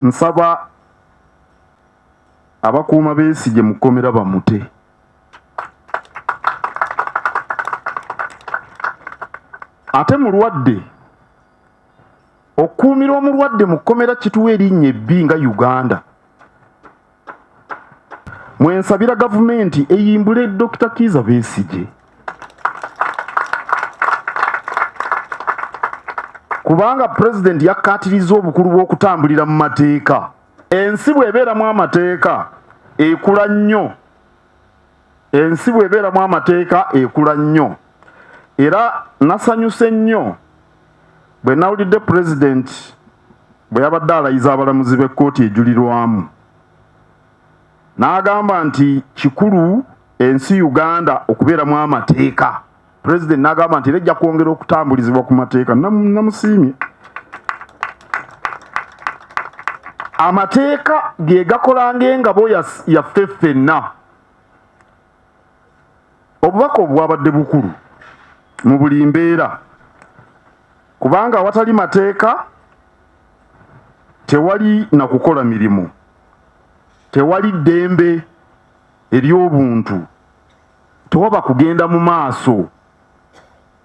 nsaba abakuuma Besigye mukomera bamute. Ate mulwadde okuumira omulwadde mukomera kituwa erinnya ebbi nga Uganda. Mwensabira gavumenti eyimbule Dr. Kizza Besigye. Kubanga president yakkaatiriza obukulu bw'okutambulira mu mateeka. Ensi bw'ebeeramu amateeka ekula nnyo. Ensi bw'ebeeramu amateeka ekula nnyo. Era nasanyuse nnyo bwe nawulidde president bwe yabadde alayiza abalamuzi b'ekkooti ejulirwamu. N'agamba nti kikulu ensi Uganda okubeeramu amateeka. President n'agamba nti ejja kwongera okutambulizibwa ku mateeka. Namusiimye. Amateeka ge gakola ng'engabo yaffe ffenna. Obubaka obwabadde bukulu mu buli mbeera. Kubanga awatali mateeka tewali na kukola mirimu. Tewali ddembe ery'obuntu. Tewaba kugenda mu maaso.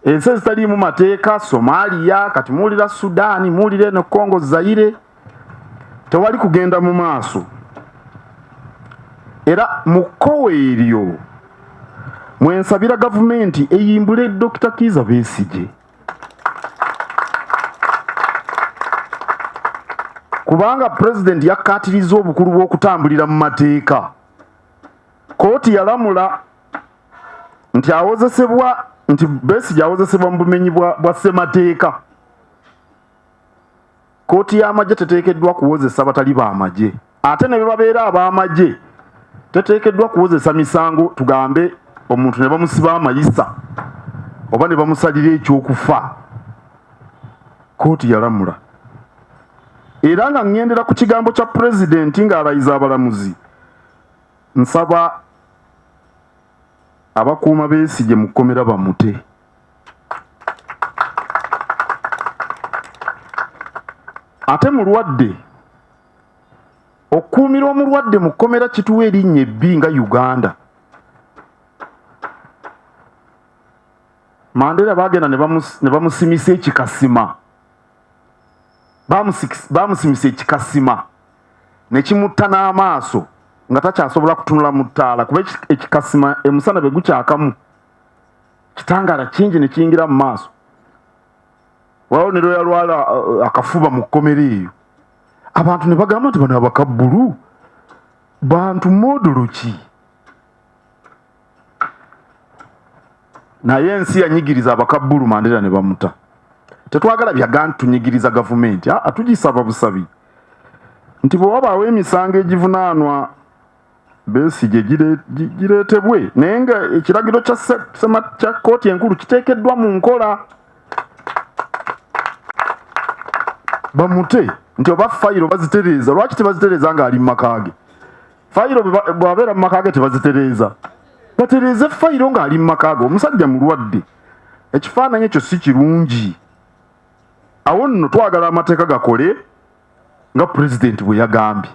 Ensi ezitaliimu mateeka, Somalia, kati muwulira Sudan, muwulire ne Congo Zaire, tewali kugenda mu maaso. Era mu kkowe eryo mwensabira gavumenti eyimbule Dr. Kizza Besigye. Kubanga president yakkaatiriza obukulu bw'okutambulira mu mateeka. Kooti yalamula nti Besigye awozesebwa mu bumenyi bwa ssemateeka. Kooti y'amagye teteekeddwa kuwozesa batali b'amagye. Ate ne babeera ab'amagye teteekeddwa kuwozesa misango, tugambe omuntu ne bamusiba amayisa oba ne bamusalira ekyokufa. Kooti yalamula. Era nga ng'endera ku kigambo kya pulezidenti ng'alayiza abalamuzi, nsaba abakuuma Besigye mukomera bamute. Ate mulwadde okuumira omulwadde mukomera kituwa erinnya ebbi nga Uganda. Mandela bagenda ne bamusimisa ekikasima. Bamusimisa ekikasima ne kimutta n'amaaso nga takyasobola kutunula mu ttaala kuba ekikasima emusana bwe gukyakamu kitangaala kingi ne kiyingira mu maaso. Waliwo ne lweyalwala akafuba mu kkomera eyo. Abantu ne bagamba nti bano abakabbulu bantu modolo ki? Naye ensi yanyigiriza abakabbulu, Mandela ne bamuta. Tetwagala byaga tunyigiriza gavumenti. Tugisaba busabi nti bwe wabaawo emisango egivunaanwa Besigye gireetebwe, naye nga ekiragiro kya kkooti enkulu kiteekeddwa mu nkola. Bamute nti oba fayiro bazitereeza. Lwaki tebazitereeza ng'ali mu maka ge? Fayiro bw'abeera mu maka ge tebazitereeza. Batereeze fayiro ng'ali mu maka ge. Omusajja mulwadde. Ekifaananyi ekyo si kirungi. Awo nno twagala amateeka gakole nga pulezidenti bwe yagambye.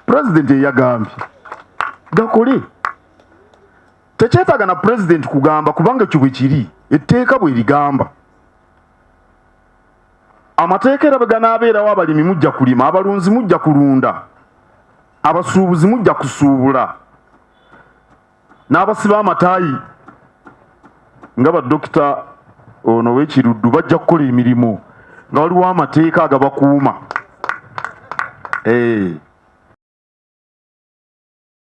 Pulezidenti eyagambye gakole. Tekyetaaga na pulezidenti kugamba kubanga ekyo bwe kiri, etteeka bwe ligamba. Amateeka era bwe ganaabeerawo, abalimi mujja kulima, abalunzi mujja kulunda, abasuubuzi mujja kusuubula, n'abasiba amataayi nga badokita ono w'ekiruddu bajja kukola emirimu nga waliwo amateeka agabakuuma.